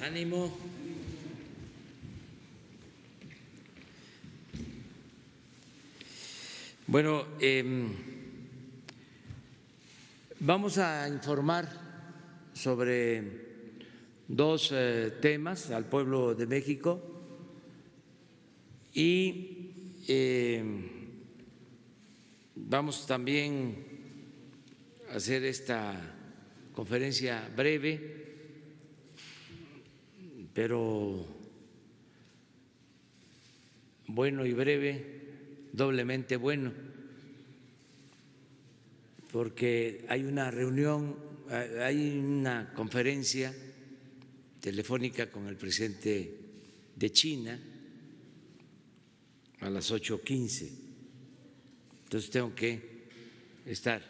Ánimo. Bueno, vamos a informar sobre dos temas al pueblo de México y vamos también a hacer esta conferencia breve, pero bueno y breve, doblemente bueno, porque hay una reunión, hay una conferencia telefónica con el presidente de China a las 8:15, entonces tengo que estar.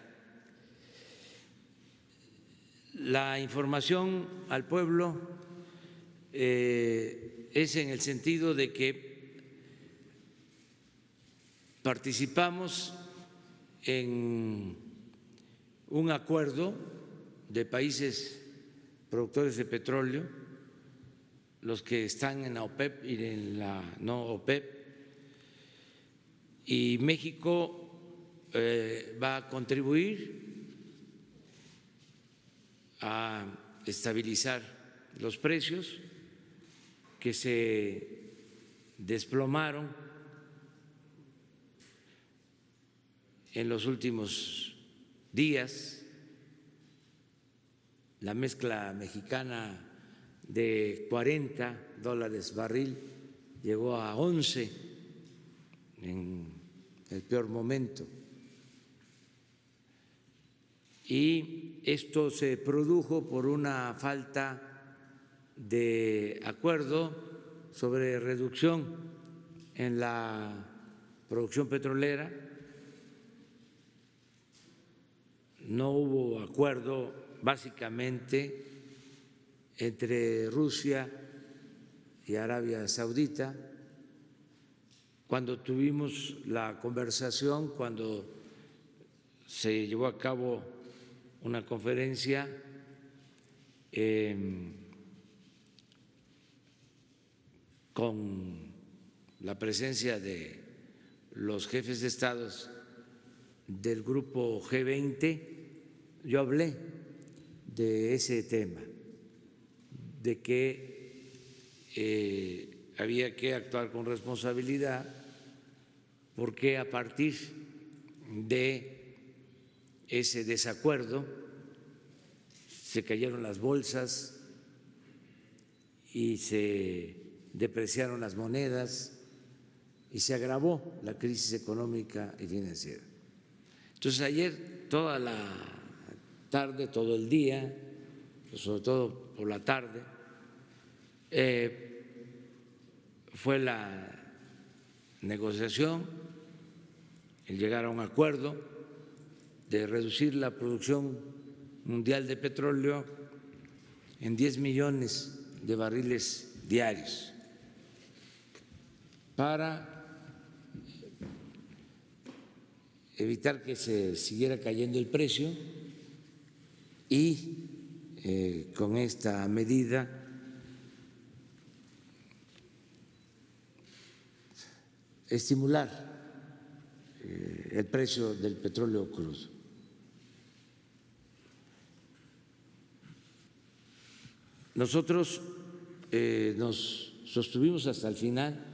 La información al pueblo es en el sentido de que participamos en un acuerdo de países productores de petróleo, los que están en la OPEP y en la no OPEP, y México va a contribuir a estabilizar los precios que se desplomaron en los últimos días. La mezcla mexicana de $40 barril llegó a 11 en el peor momento. Y esto se produjo por una falta de acuerdo sobre reducción en la producción petrolera. No hubo acuerdo básicamente entre Rusia y Arabia Saudita. Cuando tuvimos la conversación, cuando se llevó a cabo una conferencia con la presencia de los jefes de estados del grupo G20, yo hablé de ese tema, de que había que actuar con responsabilidad, porque a partir de ese desacuerdo se cayeron las bolsas y se depreciaron las monedas y se agravó la crisis económica y financiera. Entonces ayer toda la tarde, todo el día, sobre todo por la tarde, fue la negociación, el llegar a un acuerdo de reducir la producción mundial de petróleo en 10 millones de barriles diarios para evitar que se siguiera cayendo el precio y con esta medida estimular el precio del petróleo crudo. Nosotros nos sostuvimos hasta el final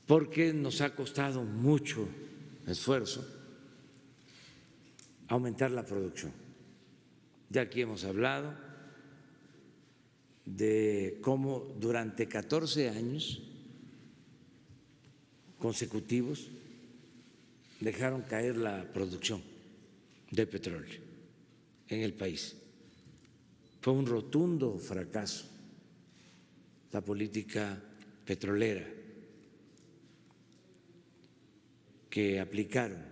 porque nos ha costado mucho esfuerzo aumentar la producción. Ya aquí hemos hablado de cómo durante 14 años consecutivos dejaron caer la producción de petróleo en el país. Fue un rotundo fracaso la política petrolera que aplicaron.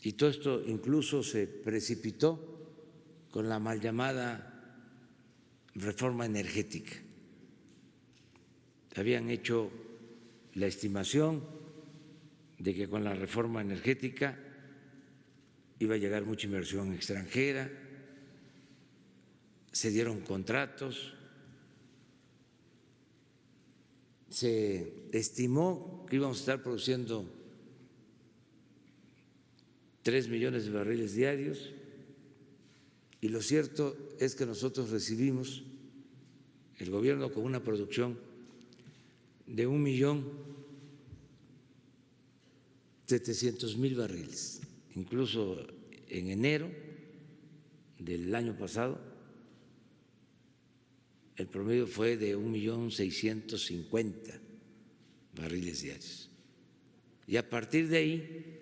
Y todo esto incluso se precipitó con la mal llamada reforma energética. Habían hecho la estimación de que con la reforma energética iba a llegar mucha inversión extranjera, se dieron contratos, se estimó que íbamos a estar produciendo 3 millones de barriles diarios, y lo cierto es que nosotros recibimos, el gobierno, con una producción de 1.700.000 barriles. Incluso en enero del año pasado el promedio fue de 1.650.000 barriles diarios. Y a partir de ahí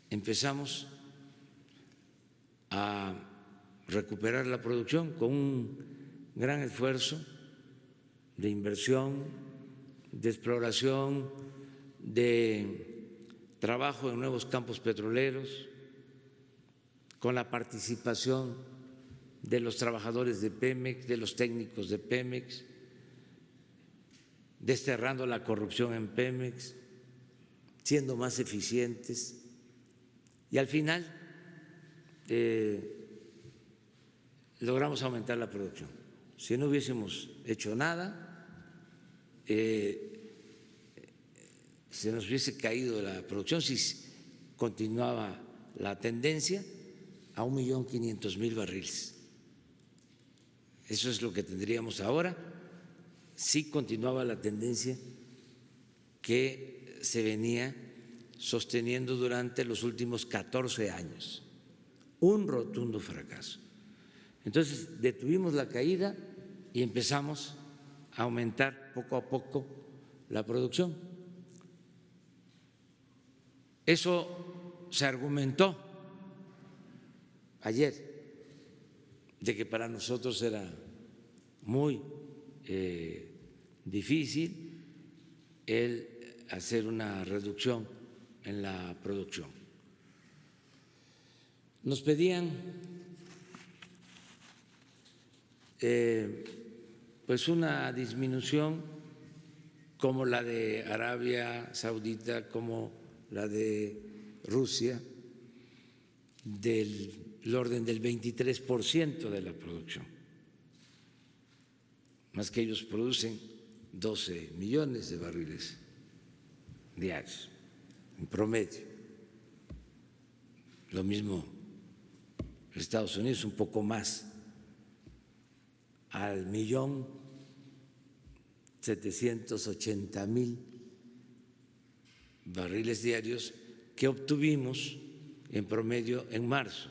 empezamos a recuperar la producción con un gran esfuerzo de inversión, de exploración, de trabajo en nuevos campos petroleros, con la participación de los trabajadores de Pemex, de los técnicos de Pemex, desterrando la corrupción en Pemex, siendo más eficientes, y al final logramos aumentar la producción. Si no hubiésemos hecho nada, se nos hubiese caído la producción si continuaba la tendencia a 1.500.000 barriles. Eso es lo que tendríamos ahora si continuaba la tendencia que se venía sosteniendo durante los últimos 14 años. Un rotundo fracaso. Entonces, detuvimos la caída y empezamos a aumentar poco a poco la producción. Eso se argumentó ayer, de que para nosotros era muy difícil el hacer una reducción en la producción. Nos pedían pues una disminución como la de Arabia Saudita, como la de Rusia, del orden del 23% de la producción, más que ellos producen 12 millones de barriles diarios en promedio. Lo mismo Estados Unidos, un poco más, al 1.780.000 barriles diarios que obtuvimos en promedio en marzo,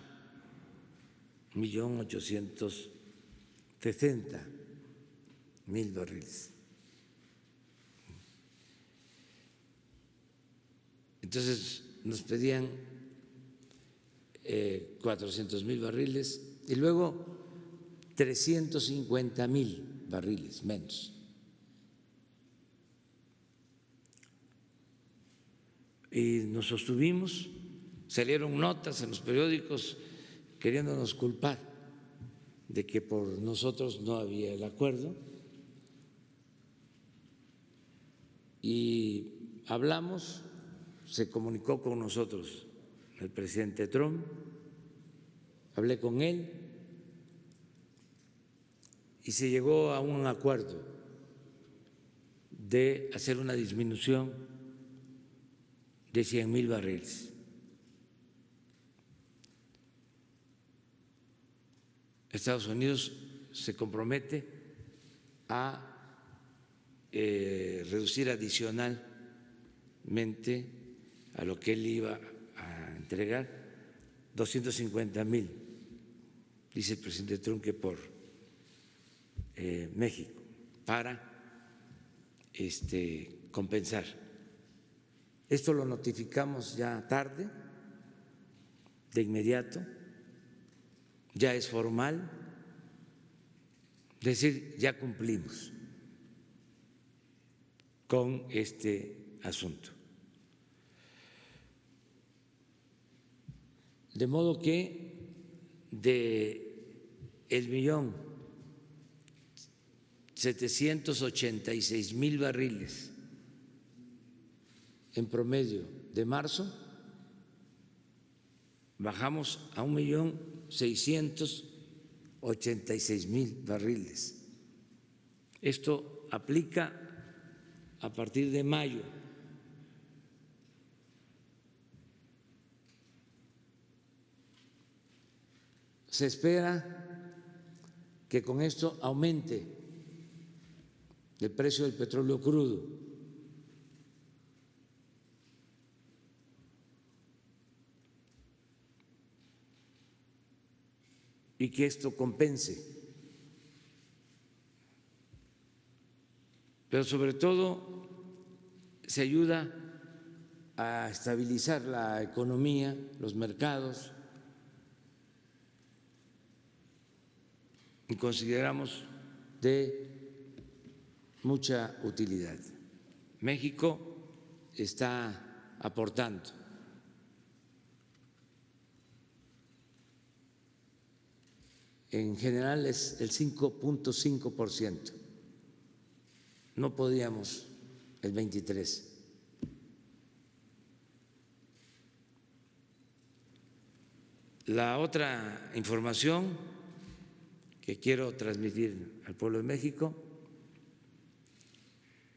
1.860.000 barriles. Entonces nos pedían 400.000 barriles y luego 350.000 barriles menos. Y nos sostuvimos, salieron notas en los periódicos queriéndonos culpar de que por nosotros no había el acuerdo, y hablamos, se comunicó con nosotros el presidente Trump, hablé con él y se llegó a un acuerdo de hacer una disminución de 100.000 barriles. Estados Unidos se compromete a reducir adicionalmente a lo que él iba a entregar 250.000, dice el presidente Trump, que por México, para compensar. Esto lo notificamos ya tarde, de inmediato, ya es formal, es decir, ya cumplimos con este asunto. De modo que de el 1.786.000 barriles en promedio de marzo, bajamos a 1.600.000 86,000 barriles. Esto aplica a partir de mayo. Se espera que con esto aumente el precio del petróleo crudo. Y que esto compense. Pero sobre todo se ayuda a estabilizar la economía, los mercados, y consideramos de mucha utilidad. México está aportando en general es el 5.5%, no podíamos el 23%. La otra información que quiero transmitir al pueblo de México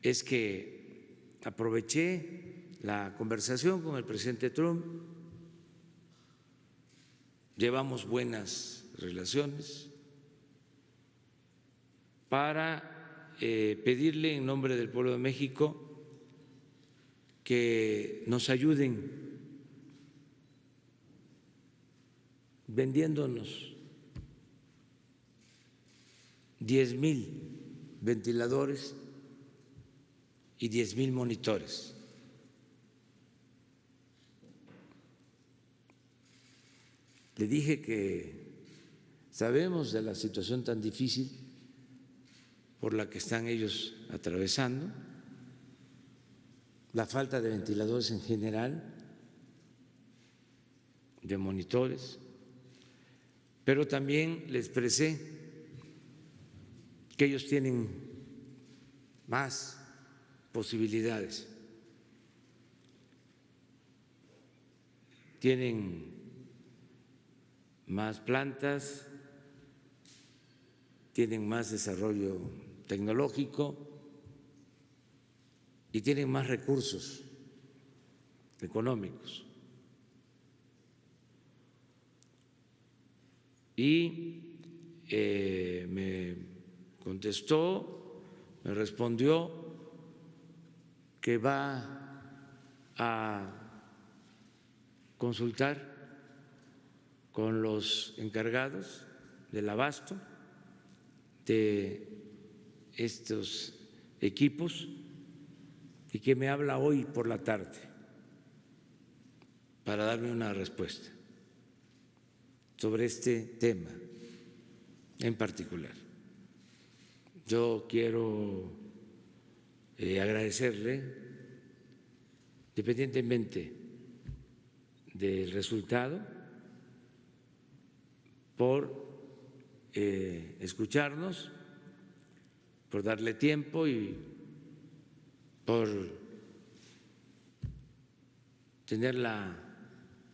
es que aproveché la conversación con el presidente Trump, llevamos buenas relaciones, para pedirle en nombre del pueblo de México que nos ayuden vendiéndonos 10,000 ventiladores y 10,000 monitores. Le dije que sabemos de la situación tan difícil por la que están ellos atravesando, la falta de ventiladores en general, de monitores, pero también le expresé que ellos tienen más posibilidades, tienen más plantas, tienen más desarrollo tecnológico y tienen más recursos económicos. Y me contestó, me respondió que va a consultar con los encargados del abasto de estos equipos y que me habla hoy por la tarde para darme una respuesta sobre este tema en particular. Yo quiero agradecerle, independientemente del resultado, por escucharnos, por darle tiempo y por tener la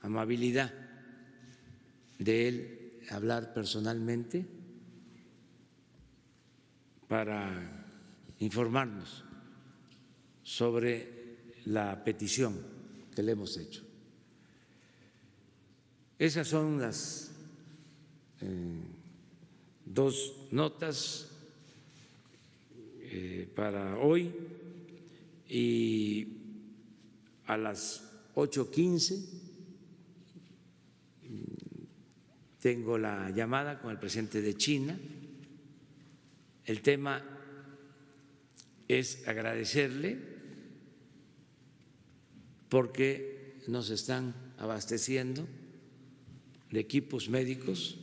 amabilidad de él hablar personalmente para informarnos sobre la petición que le hemos hecho. Esas son las dos notas para hoy, y a las 8:15 tengo la llamada con el presidente de China. El tema es agradecerle porque nos están abasteciendo de equipos médicos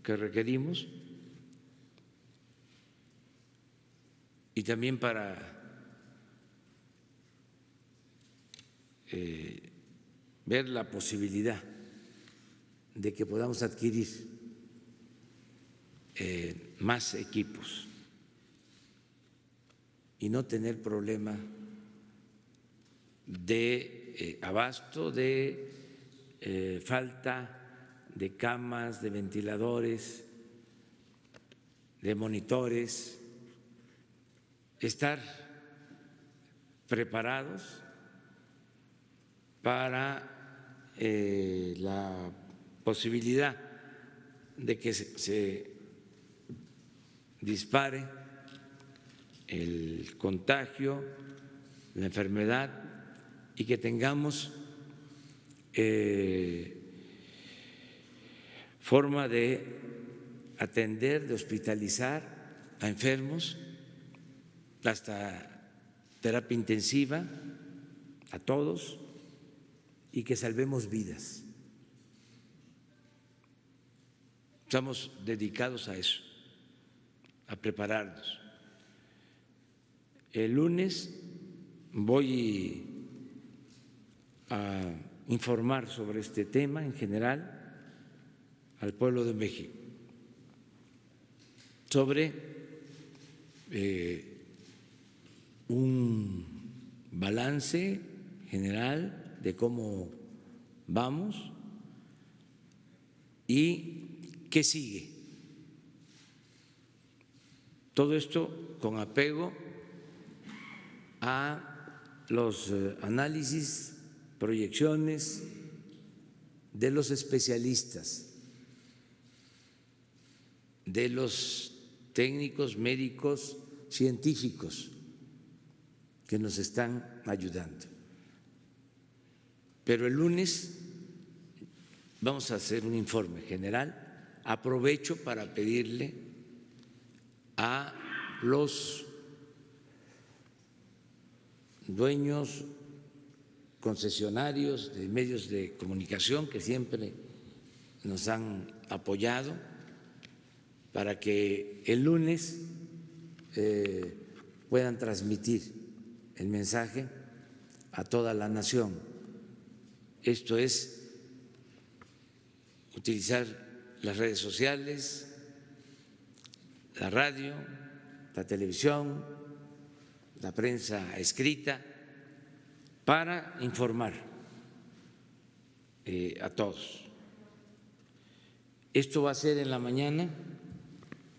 que requerimos y también para ver la posibilidad de que podamos adquirir más equipos y no tener problema de abasto, de falta de camas, de ventiladores, de monitores, estar preparados para la posibilidad de que se dispare el contagio, la enfermedad, y que tengamos forma de atender, de hospitalizar a enfermos, hasta terapia intensiva, a todos, y que salvemos vidas. Estamos dedicados a eso, a prepararnos. El lunes voy a informar sobre este tema en general al pueblo de México, sobre un balance general de cómo vamos y qué sigue. Todo esto con apego a los análisis, proyecciones de los especialistas, de los técnicos, médicos, científicos que nos están ayudando. Pero el lunes vamos a hacer un informe general. Aprovecho para pedirle a los dueños, concesionarios de medios de comunicación que siempre nos han apoyado, para que el lunes puedan transmitir el mensaje a toda la nación. Esto es utilizar las redes sociales, la radio, la televisión, la prensa escrita, para informar a todos. Esto va a ser en la mañana,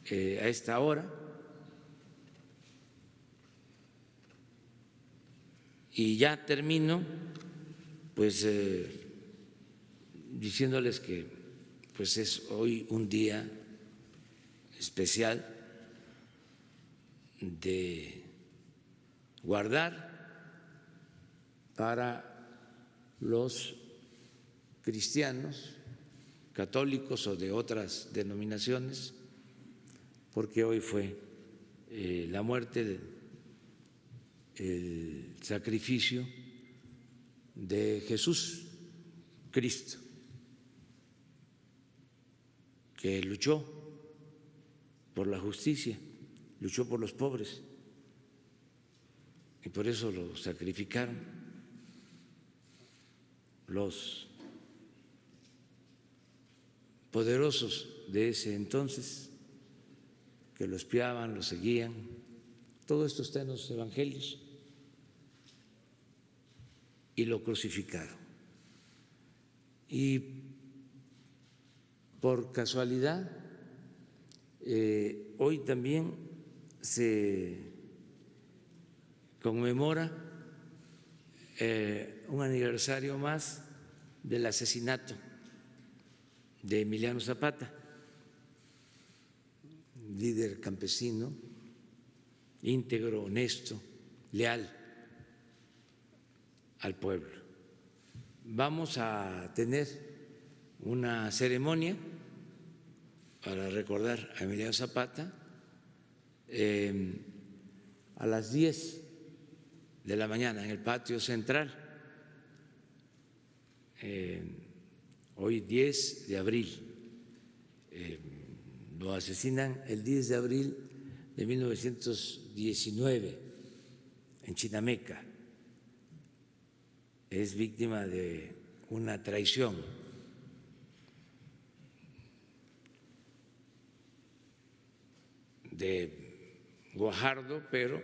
a esta hora, y ya termino pues diciéndoles que pues es hoy un día especial de guardar para los cristianos, católicos o de otras denominaciones, porque hoy fue la muerte, el sacrificio de Jesús Cristo, que luchó por la justicia, luchó por los pobres, y por eso lo sacrificaron los poderosos de ese entonces, que lo espiaban, lo seguían. Todo esto está en los evangelios, y lo crucificaron. Y por casualidad, hoy también se conmemora un aniversario más del asesinato de Emiliano Zapata, líder campesino, íntegro, honesto, leal al pueblo. Vamos a tener una ceremonia para recordar a Emiliano Zapata a las 10 de la mañana en el patio central, hoy 10 de abril. Lo asesinan el 10 de abril de 1919 en Chinameca. Es víctima de una traición. De Guajardo, pero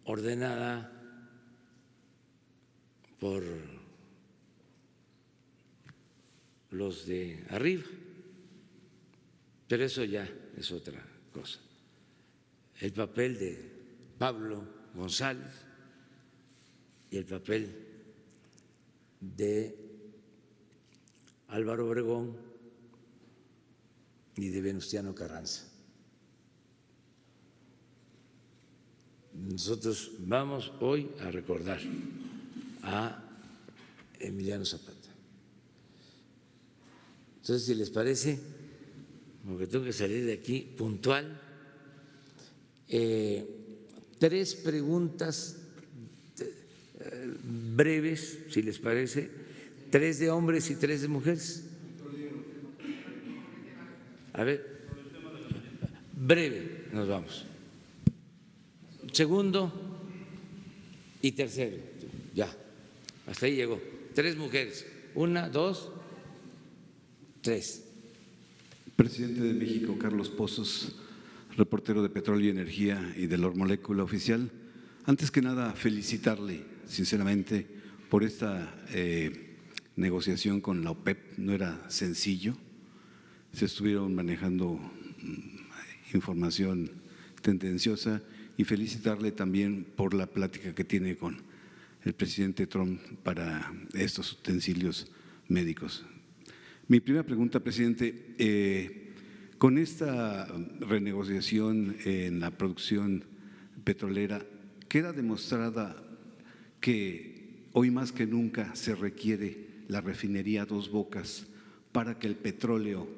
ordenada por los de arriba, pero eso ya es otra cosa. El papel de Pablo González y el papel de Álvaro Obregón y de Venustiano Carranza. Nosotros vamos hoy a recordar a Emiliano Zapata. Entonces, si les parece, porque tengo que salir de aquí puntual, 3 preguntas breves, si les parece, 3 de hombres y 3 de mujeres. A ver, breve, nos vamos. Segundo y tercero, ya, hasta ahí llegó. 3 mujeres, 1, 2, 3. Presidente de México, Carlos Pozos, reportero de Petróleo y Energía y de la Molécula Oficial. Antes que nada, felicitarle sinceramente por esta negociación con la OPEP. No era sencillo, se estuvieron manejando información tendenciosa, y felicitarle también por la plática que tiene con el presidente Trump para estos utensilios médicos. Mi primera pregunta, presidente, con esta renegociación en la producción petrolera, queda demostrada que hoy más que nunca se requiere la refinería Dos Bocas para que el petróleo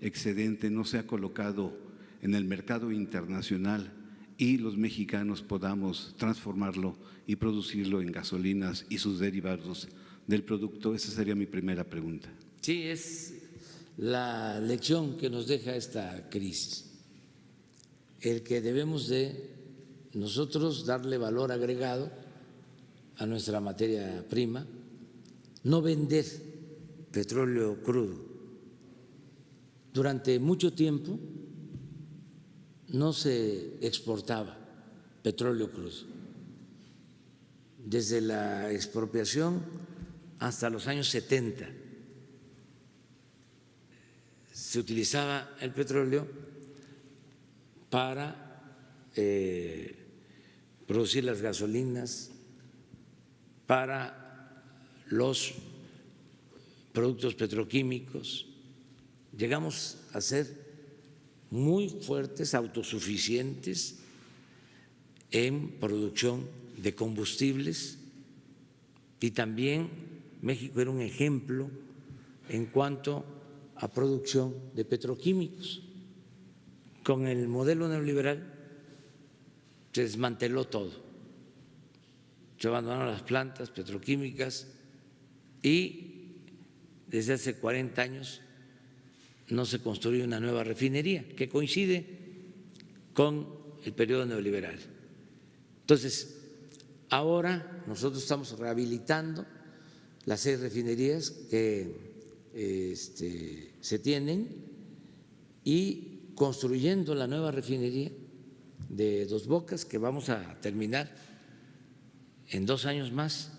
excedente no sea colocado en el mercado internacional y los mexicanos podamos transformarlo y producirlo en gasolinas y sus derivados del producto. Esa sería mi primera pregunta. Sí, es la lección que nos deja esta crisis, el que debemos de nosotros darle valor agregado a nuestra materia prima, no vender petróleo crudo. Durante mucho tiempo no se exportaba petróleo crudo. Desde la expropiación hasta los años 70 se utilizaba el petróleo para producir las gasolinas, para los productos petroquímicos. Llegamos a ser muy fuertes, autosuficientes en producción de combustibles, y también México era un ejemplo en cuanto a producción de petroquímicos. Con el modelo neoliberal se desmanteló todo, se abandonaron las plantas petroquímicas y desde hace 40 años no se construye una nueva refinería, que coincide con el periodo neoliberal. Entonces, ahora nosotros estamos rehabilitando las 6 refinerías que se tienen y construyendo la nueva refinería de Dos Bocas, que vamos a terminar en 2 años más.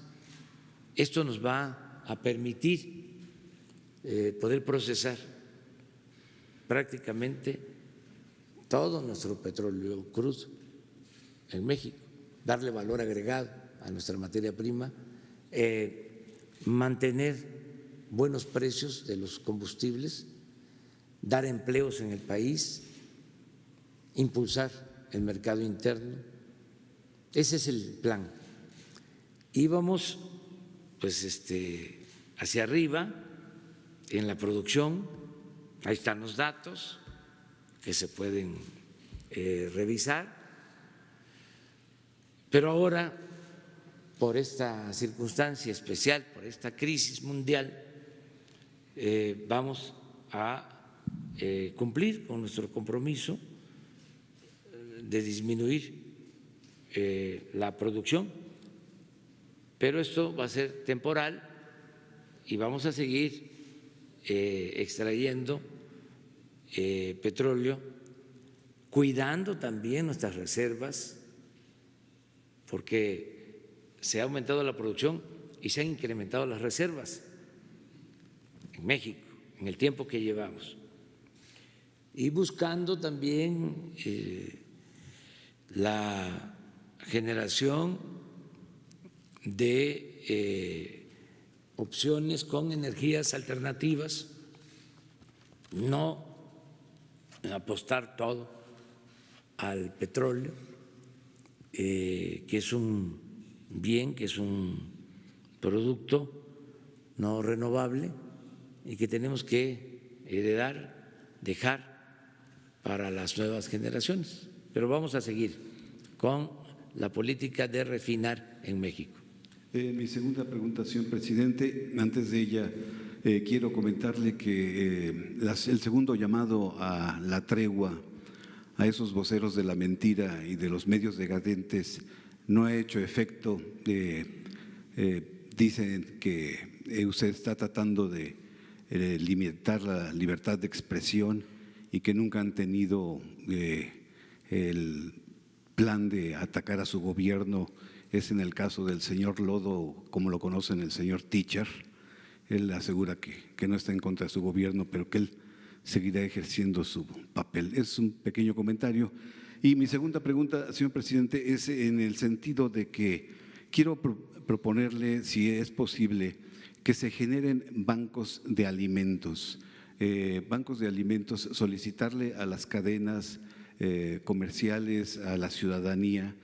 Esto nos va a permitir poder procesar prácticamente todo nuestro petróleo crudo en México, darle valor agregado a nuestra materia prima, mantener buenos precios de los combustibles, dar empleos en el país, impulsar el mercado interno. Ese es el plan. Y vamos pues hacia arriba en la producción. Ahí están los datos que se pueden revisar, pero ahora, por esta circunstancia especial, por esta crisis mundial, vamos a cumplir con nuestro compromiso de disminuir la producción, pero esto va a ser temporal y vamos a seguir extrayendo petróleo, cuidando también nuestras reservas, porque se ha aumentado la producción y se han incrementado las reservas en México. en el tiempo que llevamos, y buscando también la generación de opciones con energías alternativas, no apostar todo al petróleo, que es un bien, que es un producto no renovable y que tenemos que heredar, dejar para las nuevas generaciones. Pero vamos a seguir con la política de refinar en México. Mi segunda pregunta, señor presidente, antes de ella quiero comentarle que el segundo llamado a la tregua a esos voceros de la mentira y de los medios decadentes no ha hecho efecto. Dicen que usted está tratando de limitar la libertad de expresión y que nunca han tenido el plan de atacar a su gobierno. Es en el caso del señor Lodo, como lo conocen, el señor Teacher. Él asegura que no está en contra de su gobierno, pero que él seguirá ejerciendo su papel. Es un pequeño comentario. Y mi segunda pregunta, señor presidente, es en el sentido de que quiero proponerle, si es posible, que se generen bancos de alimentos. Solicitarle a las cadenas comerciales, a la ciudadanía,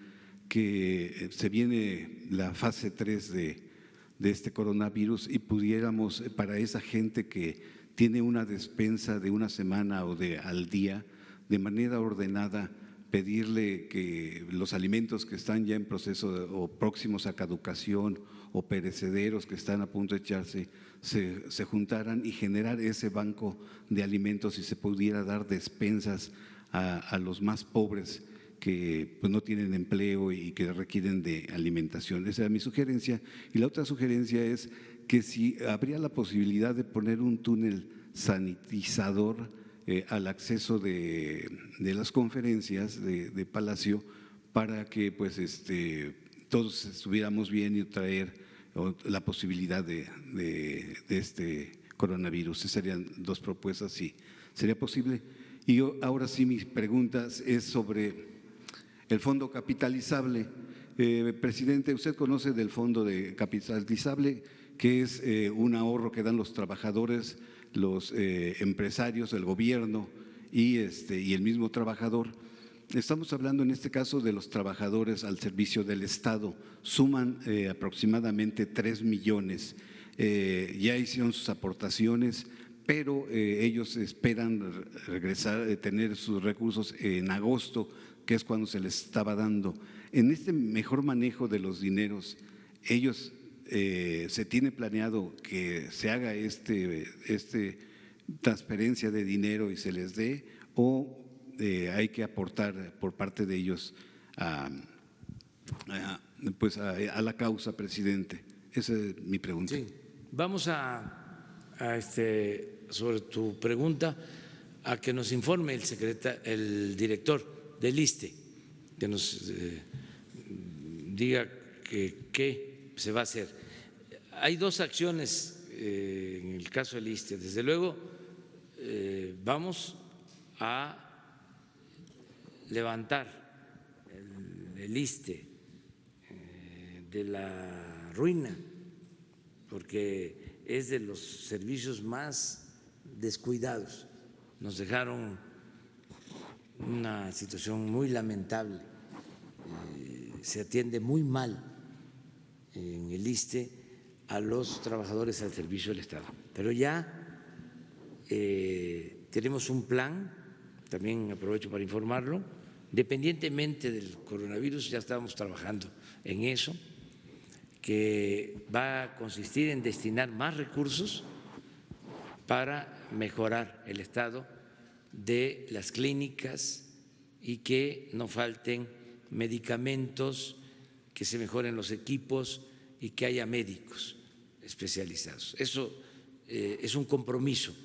que se viene la fase 3 de este coronavirus y pudiéramos, para esa gente que tiene una despensa de una semana o al día, de manera ordenada, pedirle que los alimentos que están ya en proceso o próximos a caducación o perecederos que están a punto de echarse, se juntaran y generar ese banco de alimentos y se pudiera dar despensas a los más pobres que pues no tienen empleo y que requieren de alimentación. Esa es mi sugerencia. Y la otra sugerencia es que si habría la posibilidad de poner un túnel sanitizador al acceso de las conferencias de Palacio para que pues todos estuviéramos bien y traer la posibilidad de este coronavirus. Esas serían dos propuestas, si sería posible. Y ahora sí, mis preguntas es sobre el fondo capitalizable. Presidente, usted conoce del fondo de capitalizable, que es un ahorro que dan los trabajadores, los empresarios, el gobierno y el mismo trabajador. Estamos hablando en este caso de los trabajadores al servicio del Estado. Suman aproximadamente 3 millones. Ya hicieron sus aportaciones, pero ellos esperan regresar, tener sus recursos en agosto, que es cuando se les estaba dando. En este mejor manejo de los dineros, ellos se tiene planeado que se haga transferencia de dinero y se les dé, o hay que aportar por parte de ellos a la causa, presidente. Esa es mi pregunta. Sí, vamos sobre tu pregunta, a que nos informe el director del ISSSTE, que nos diga qué se va a hacer. Hay dos acciones en el caso del ISSSTE. Desde luego, vamos a levantar el ISSSTE de la ruina, porque es de los servicios más descuidados. Nos dejaron una situación muy lamentable, se atiende muy mal en el ISSSTE a los trabajadores al servicio del Estado. Pero ya tenemos un plan, también aprovecho para informarlo, independientemente del coronavirus, ya estábamos trabajando en eso, que va a consistir en destinar más recursos para mejorar el estado de las clínicas y que no falten medicamentos, que se mejoren los equipos y que haya médicos especializados. Eso es un compromiso,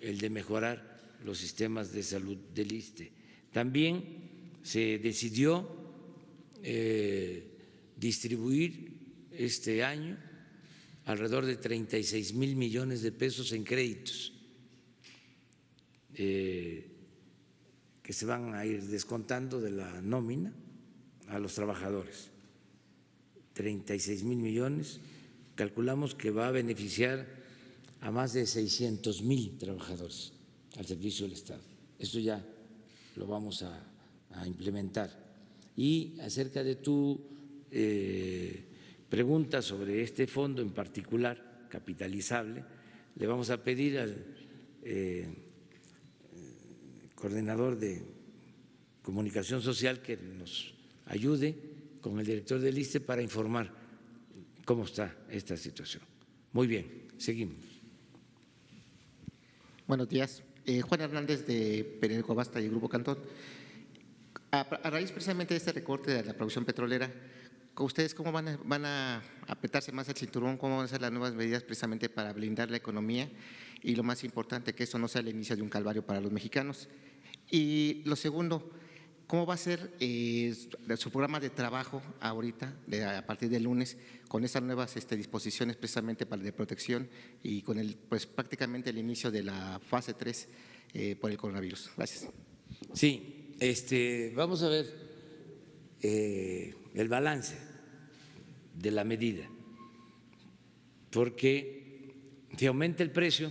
el de mejorar los sistemas de salud del ISSSTE. También se decidió distribuir este año alrededor de 36,000 millones de pesos en créditos que se van a ir descontando de la nómina a los trabajadores. 36,000 millones, calculamos que va a beneficiar a más de 600,000 trabajadores al servicio del Estado. Esto ya lo vamos a implementar. Y acerca de tu pregunta sobre este fondo en particular, capitalizable, le vamos a pedir al coordinador de comunicación social que nos ayude con el director del ISSSTE para informar cómo está esta situación. Muy bien, seguimos. Buenos días. Juan Hernández de Periódico Basta y el Grupo Cantón. A raíz precisamente de este recorte de la producción petrolera, ¿ustedes cómo van a apretarse más el cinturón? ¿Cómo van a ser las nuevas medidas precisamente para blindar la economía? Y lo más importante, que esto no sea el inicio de un calvario para los mexicanos. Y lo segundo, ¿cómo va a ser su programa de trabajo ahorita, a partir del lunes, con estas nuevas disposiciones precisamente para de protección y con pues prácticamente el inicio de la fase 3 por el coronavirus? Gracias. Sí, vamos a ver el balance de la medida, porque si aumenta el precio,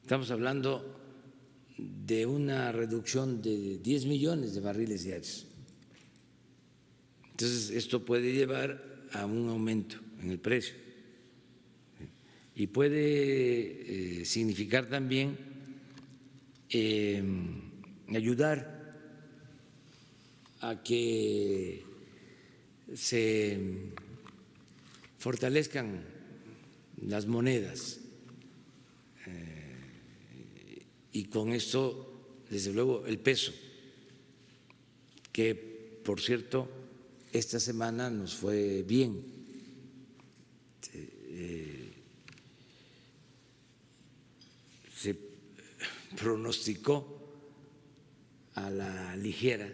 estamos hablando de una reducción de 10 millones de barriles diarios. Entonces, esto puede llevar a un aumento en el precio y puede significar también ayudar a que se fortalezcan las monedas y con esto, desde luego, el peso, que por cierto, esta semana nos fue bien. Se pronosticó a la ligera,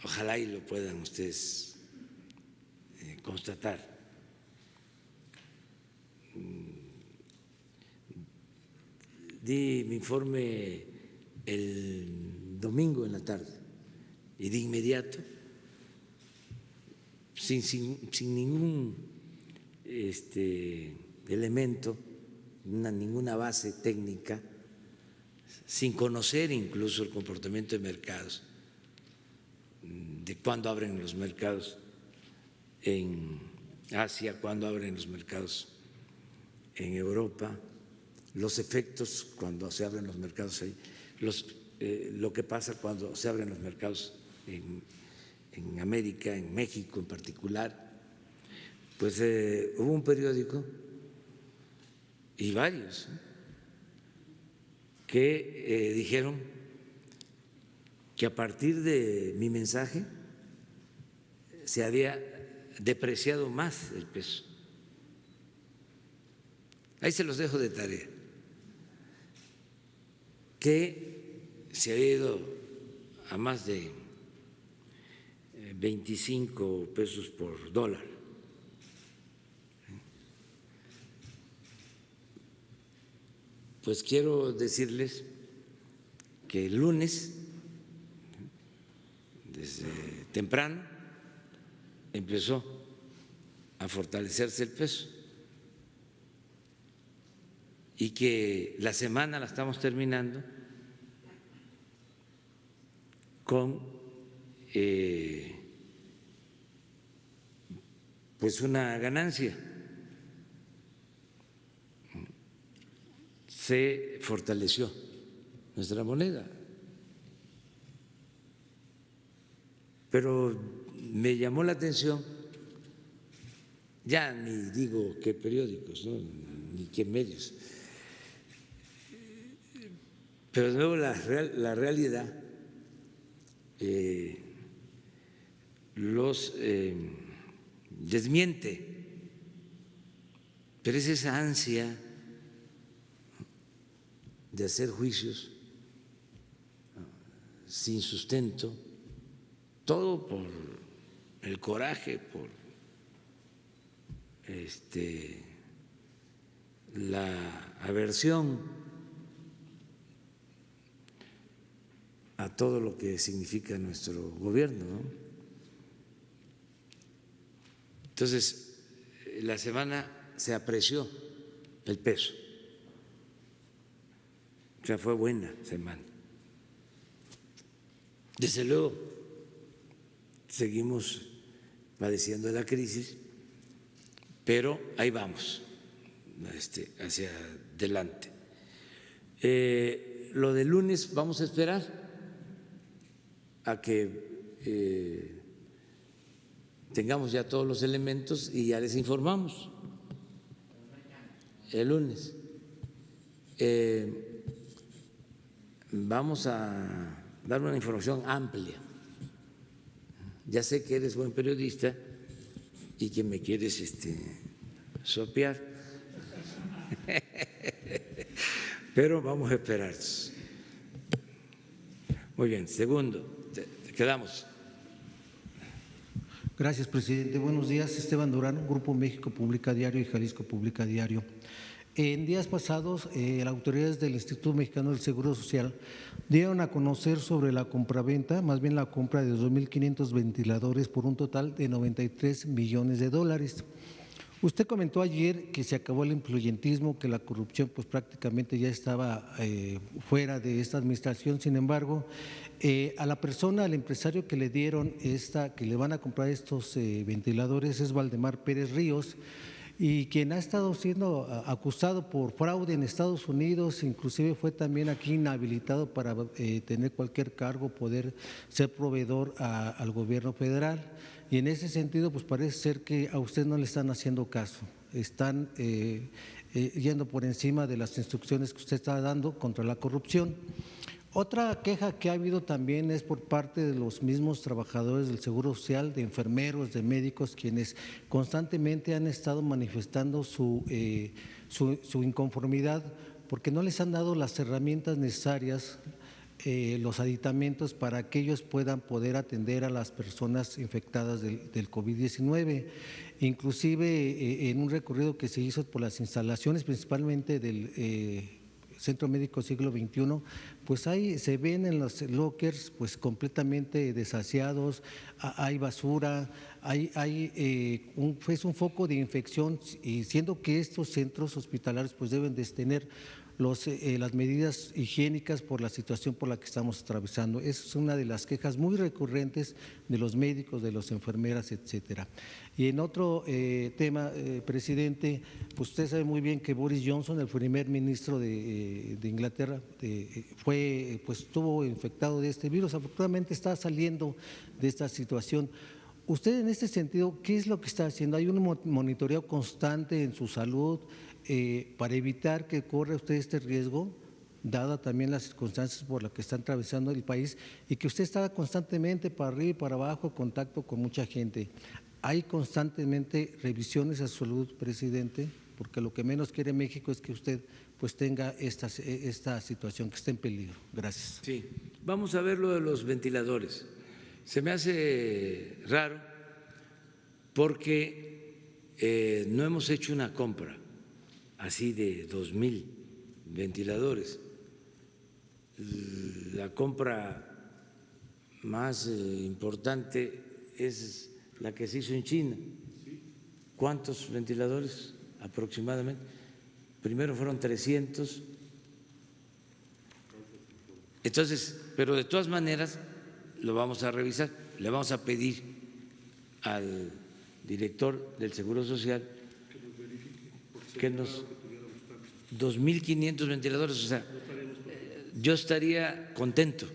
ojalá y lo puedan ustedes constatar. Di mi informe el domingo en la tarde y de inmediato, sin ningún elemento, ninguna base técnica, sin conocer incluso el comportamiento de mercados, de cuándo abren los mercados en Asia, cuándo abren los mercados en Europa, los efectos cuando se abren los mercados ahí, lo que pasa cuando se abren los mercados en América, en México en particular. Pues hubo un periódico y varios que dijeron que a partir de mi mensaje se había depreciado más el peso. Ahí se los dejo de tarea, que se había ido a más de 25 pesos por dólar. Pues quiero decirles que el lunes, desde temprano, empezó a fortalecerse el peso y que la semana la estamos terminando con pues una ganancia. Se fortaleció nuestra moneda, pero me llamó la atención, ya ni digo qué periódicos, ¿no?, ni qué medios, pero de nuevo la realidad los desmiente, pero es esa ansia de hacer juicios sin sustento, todo por el coraje, por la aversión a todo lo que significa nuestro gobierno, ¿no? Entonces, la semana se apreció el peso, o sea, fue buena semana. Desde luego, seguimos padeciendo la crisis, pero ahí vamos, hacia adelante. Lo del lunes vamos a esperar a que tengamos ya todos los elementos y ya les informamos el lunes. Vamos a dar una información amplia. Ya sé que eres buen periodista y que me quieres sopear, pero vamos a esperar. Muy bien, segundo, quedamos. Gracias, presidente. Buenos días. Esteban Durán, Grupo México Publica Diario y Jalisco Publica Diario. En días pasados, las autoridades del Instituto Mexicano del Seguro Social dieron a conocer sobre la compraventa, más bien la compra de 2.500 ventiladores por un total de 93 millones de dólares. Usted comentó ayer que se acabó el influyentismo, que la corrupción pues prácticamente ya estaba fuera de esta administración. Sin embargo, a la persona, al empresario que le dieron que le van a comprar estos ventiladores es Valdemar Pérez Ríos, y quien ha estado siendo acusado por fraude en Estados Unidos, inclusive fue también aquí inhabilitado para tener cualquier cargo, poder ser proveedor al gobierno federal. Y en ese sentido, pues parece ser que a usted no le están haciendo caso, están yendo por encima de las instrucciones que usted está dando contra la corrupción. Otra queja que ha habido también es por parte de los mismos trabajadores del Seguro Social, de enfermeros, de médicos, quienes constantemente han estado manifestando su inconformidad porque no les han dado las herramientas necesarias, los aditamentos para que ellos puedan poder atender a las personas infectadas del COVID-19. Inclusive en un recorrido que se hizo por las instalaciones, principalmente del Centro Médico Siglo XXI, pues ahí se ven en los lockers pues completamente desasiados, hay basura, es un foco de infección, y siendo que estos centros hospitalarios pues deben de tener las medidas higiénicas por la situación por la que estamos atravesando. Esa es una de las quejas muy recurrentes de los médicos, de las enfermeras, etcétera. Y en otro tema, presidente, pues usted sabe muy bien que Boris Johnson, el primer ministro de Inglaterra, estuvo infectado de este virus. Afortunadamente está saliendo de esta situación. Usted en este sentido, ¿qué es lo que está haciendo? ¿Hay un monitoreo constante en su salud para evitar que corra usted este riesgo, dada también las circunstancias por las que está atravesando el país, y que usted está constantemente para arriba y para abajo en contacto con mucha gente? ¿Hay constantemente revisiones a su salud, presidente? Porque lo que menos quiere México es que usted pues tenga esta situación que esté en peligro. Gracias. Sí, vamos a ver lo de los ventiladores. Se me hace raro porque no hemos hecho una compra así de 2.000 ventiladores. La compra más importante es la que se hizo en China. ¿Cuántos ventiladores aproximadamente? Primero fueron 300. Entonces, pero de todas maneras lo vamos a revisar. Le vamos a pedir al director del Seguro Social que nos 2.500 ventiladores, o sea, yo estaría contento,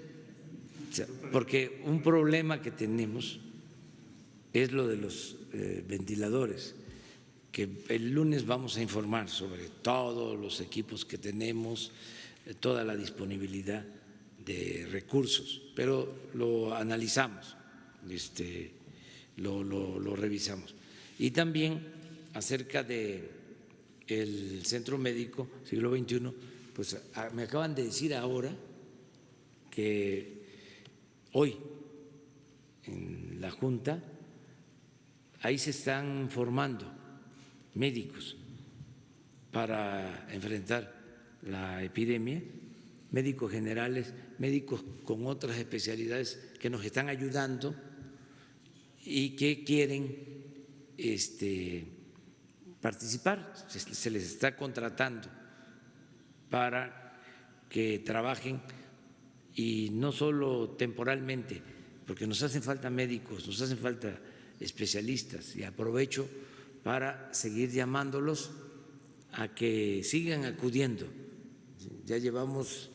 o sea, porque un problema que tenemos es lo de los ventiladores, que el lunes vamos a informar sobre todos los equipos que tenemos, toda la disponibilidad de recursos, pero lo analizamos, lo revisamos. Y también acerca de el Centro Médico Siglo XXI, pues me acaban de decir ahora que hoy en la Junta ahí se están formando médicos para enfrentar la epidemia, médicos generales, médicos con otras especialidades que nos están ayudando y que quieren participar, se les está contratando para que trabajen y no solo temporalmente, porque nos hacen falta médicos, nos hacen falta especialistas y aprovecho para seguir llamándolos a que sigan acudiendo. Ya llevamos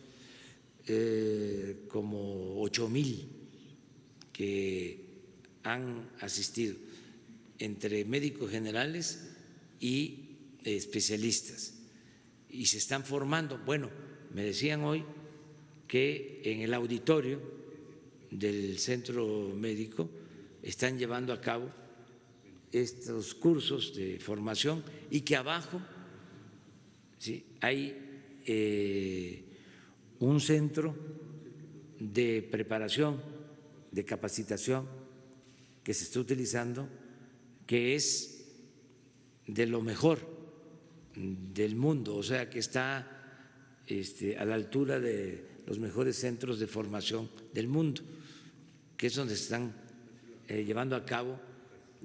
como 8,000 que han asistido entre médicos generales y especialistas y se están formando. Bueno, me decían hoy que en el auditorio del centro médico están llevando a cabo estos cursos de formación y que abajo hay un centro de preparación, de capacitación que se está utilizando, que es de lo mejor del mundo, o sea, que está a la altura de los mejores centros de formación del mundo, que es donde se están llevando a cabo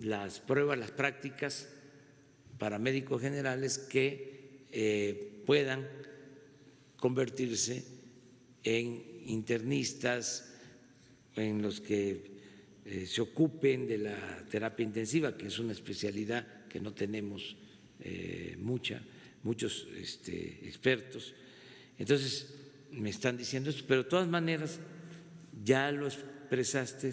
las pruebas, las prácticas para médicos generales que puedan convertirse en internistas, en los que se ocupen de la terapia intensiva, que es una especialidad que no tenemos muchos expertos. Entonces, me están diciendo esto, pero de todas maneras, ya lo expresaste,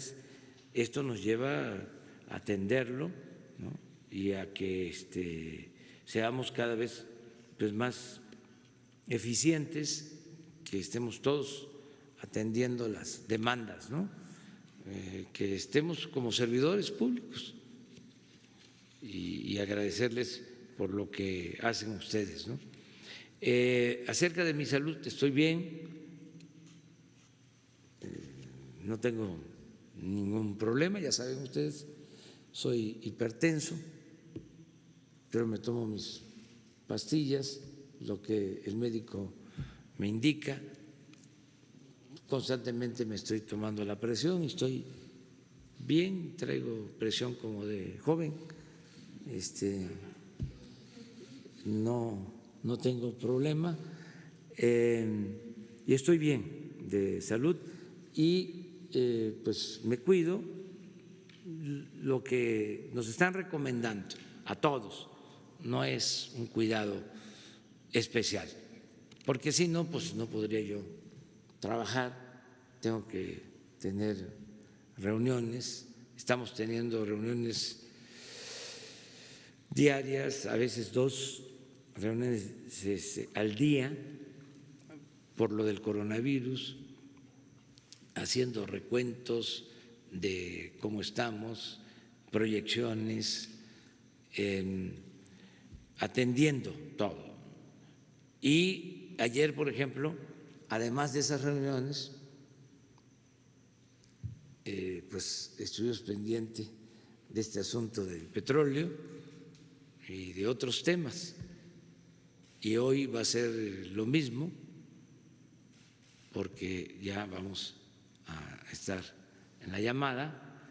esto nos lleva a atenderlo, ¿no? Y a que seamos cada vez pues, más eficientes, que estemos todos atendiendo las demandas, ¿no? Que estemos como servidores públicos y agradecerles por lo que hacen ustedes, ¿no? Acerca de mi salud, estoy bien, no tengo ningún problema, ya saben ustedes, soy hipertenso, pero me tomo mis pastillas, lo que el médico me indica, constantemente me estoy tomando la presión y estoy bien, traigo presión como de joven, no tengo problema y estoy bien de salud y pues me cuido. Lo que nos están recomendando a todos no es un cuidado especial, porque si no, pues no podría yo trabajar, tengo que tener reuniones, estamos teniendo reuniones diarias, a veces 2 reuniones al día por lo del coronavirus, haciendo recuentos de cómo estamos, proyecciones, atendiendo todo. Y ayer, por ejemplo, además de esas reuniones, pues estuvimos pendientes de este asunto del petróleo y de otros temas. Y hoy va a ser lo mismo, porque ya vamos a estar en la llamada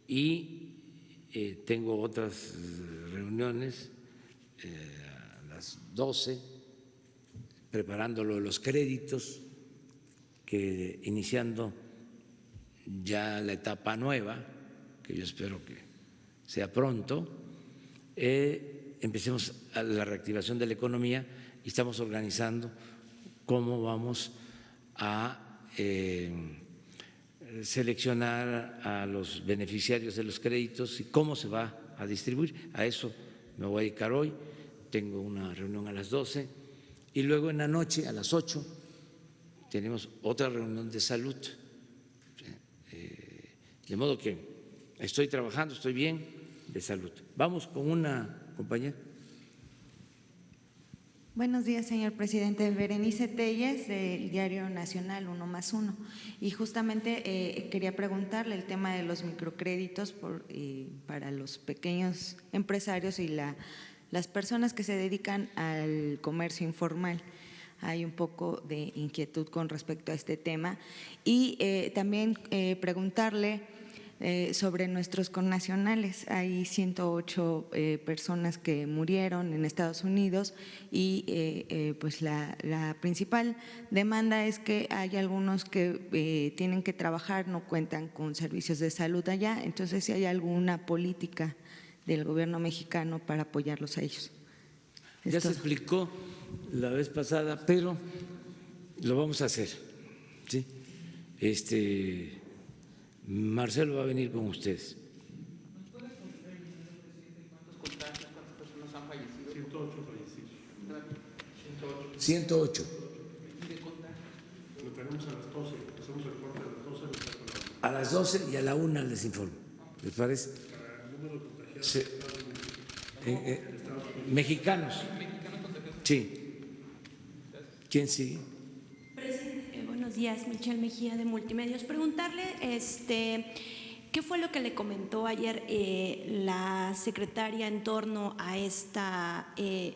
y tengo otras reuniones a las 12, preparándolo los créditos, que iniciando ya la etapa nueva, que yo espero que sea pronto, empecemos a la reactivación de la economía y estamos organizando cómo vamos a seleccionar a los beneficiarios de los créditos y cómo se va a distribuir. A eso me voy a dedicar hoy. Tengo una reunión a las 12 y luego en la noche a las 8 tenemos otra reunión de salud. De modo que estoy trabajando, estoy bien de salud. Vamos con una compañera. Buenos días, señor presidente. Berenice Telles, del Diario Nacional 1+1. Y justamente quería preguntarle el tema de los microcréditos para los pequeños empresarios y la las personas que se dedican al comercio informal. Hay un poco de inquietud con respecto a este tema y también preguntarle sobre nuestros connacionales. Hay 108 personas que murieron en Estados Unidos y pues la principal demanda es que hay algunos que tienen que trabajar, no cuentan con servicios de salud allá, entonces si hay alguna política del gobierno mexicano para apoyarlos a ellos. Ya se explicó la vez pasada, pero lo vamos a hacer, ¿sí? Marcelo va a venir con ustedes. ¿Cuántos contagios, cuántas personas han fallecido? 108 fallecidos. 108. Lo tenemos a las 12, hacemos el corte a las 12. A las 12 y a la 1 les informo. ¿Les parece? El número de contagiados. Sí. Mexicanos. Sí. ¿Quién sigue? Buenos días, Michelle Mejía de Multimedios. Preguntarle, ¿qué fue lo que le comentó ayer la secretaria en torno a esta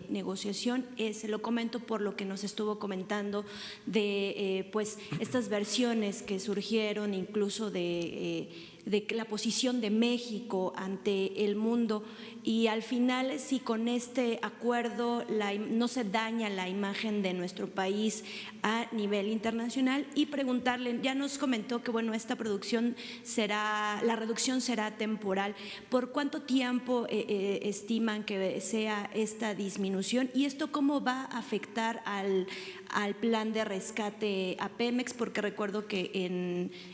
negociación? Se lo comento por lo que nos estuvo comentando de pues estas versiones que surgieron, incluso de la posición de México ante el mundo, y al final si con este acuerdo no se daña la imagen de nuestro país a nivel internacional. Y preguntarle, ya nos comentó que bueno, esta la reducción será temporal. ¿Por cuánto tiempo estiman que sea esta disminución? ¿Y esto cómo va a afectar al plan de rescate a Pemex? Porque recuerdo que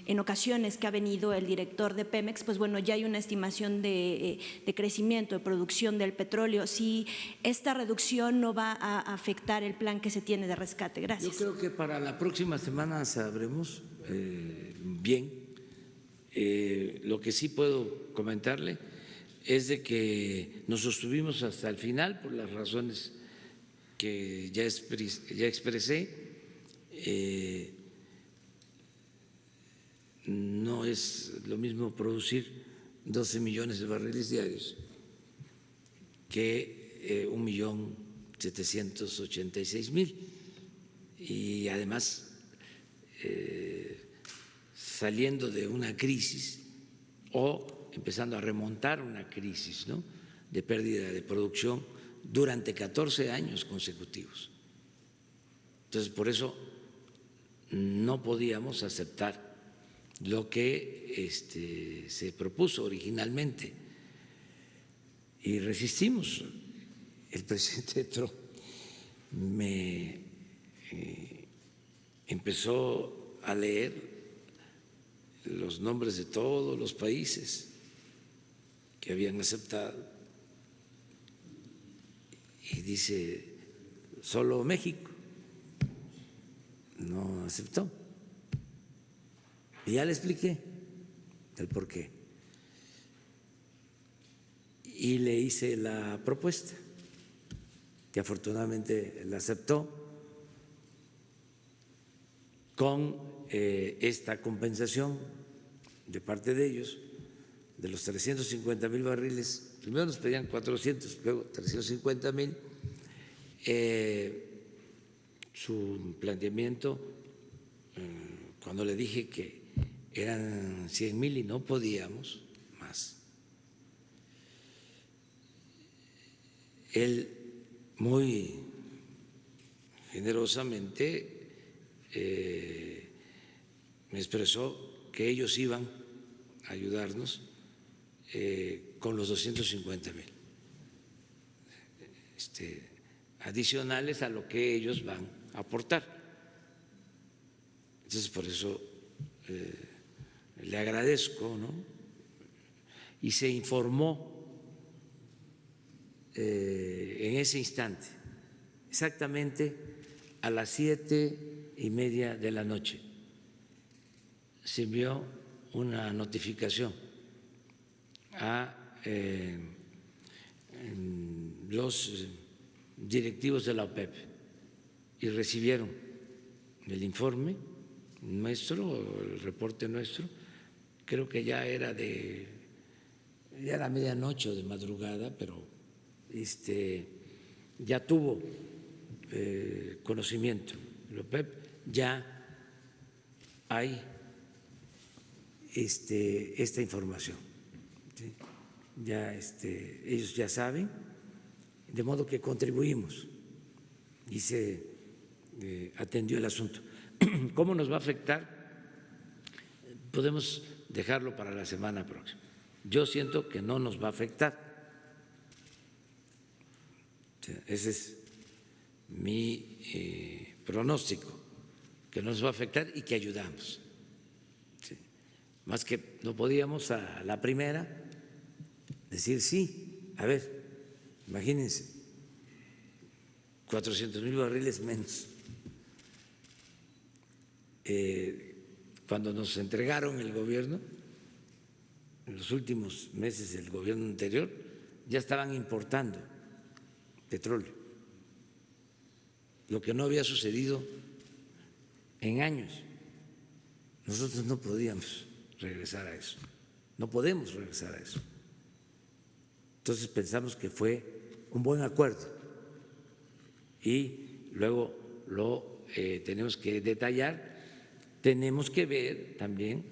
en ocasiones que ha venido el director de Pemex, pues bueno, ya hay una estimación de crecimiento, de producción del petróleo. Si esta reducción no va a afectar el plan que se tiene de rescate. Gracias. Yo creo que para la próxima semana sabremos bien. Lo que sí puedo comentarle es de que nos sostuvimos hasta el final por las razones que ya expresé. No es lo mismo producir 12 millones de barriles diarios que 1.786.000, y además saliendo de una crisis o empezando a remontar una crisis, ¿no?, de pérdida de producción durante 14 años consecutivos. Entonces, por eso no podíamos aceptar lo que se propuso originalmente y resistimos. El presidente Trump me empezó a leer los nombres de todos los países que habían aceptado y dice, solo México no aceptó. Y ya le expliqué el por qué. Y le hice la propuesta, que afortunadamente la aceptó, con esta compensación de parte de ellos, de los 350.000 barriles. Primero nos pedían 400, luego 350.000. Su planteamiento, cuando le dije que eran 100.000 y no podíamos más, él muy generosamente me expresó que ellos iban a ayudarnos con los 250.000 adicionales a lo que ellos van a aportar. Entonces, por eso le agradezco, ¿no? Y se informó en ese instante, exactamente a las 7:30 de la noche, se envió una notificación a los directivos de la OPEP y recibieron el informe nuestro, el reporte nuestro. Creo que ya era medianoche o de madrugada, pero ya tuvo conocimiento, el OPEP, ya hay esta información, ¿sí? Ya ellos ya saben, de modo que contribuimos y se atendió el asunto. ¿Cómo nos va a afectar? Podemos dejarlo para la semana próxima. Yo siento que no nos va a afectar. Ese es mi pronóstico, que no nos va a afectar y que ayudamos. ¿Sí? Más que no podíamos a la primera decir sí, a ver, imagínense, 400,000 barriles menos. Cuando nos entregaron el gobierno, en los últimos meses del gobierno anterior, ya estaban importando petróleo, lo que no había sucedido en años. Nosotros no podíamos regresar a eso, no podemos regresar a eso. Entonces pensamos que fue un buen acuerdo y luego lo tenemos que detallar. Tenemos que ver también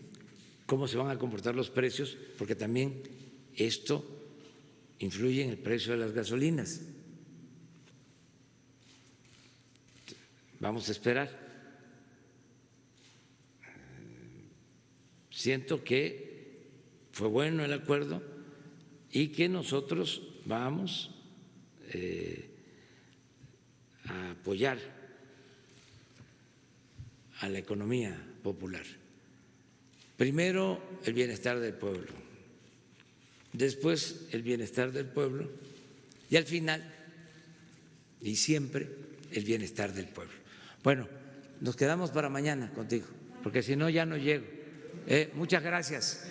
cómo se van a comportar los precios, porque también esto influye en el precio de las gasolinas. Vamos a esperar. Siento que fue bueno el acuerdo y que nosotros vamos a apoyar a la economía popular. Primero, el bienestar del pueblo, después el bienestar del pueblo y al final, y siempre, el bienestar del pueblo. Bueno, nos quedamos para mañana contigo, porque si no ya no llego. Muchas gracias.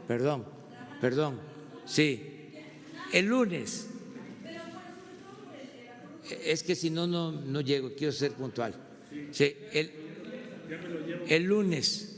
Perdón. Sí, el lunes. Es que si no, no llego, quiero ser puntual. Sí, el lunes.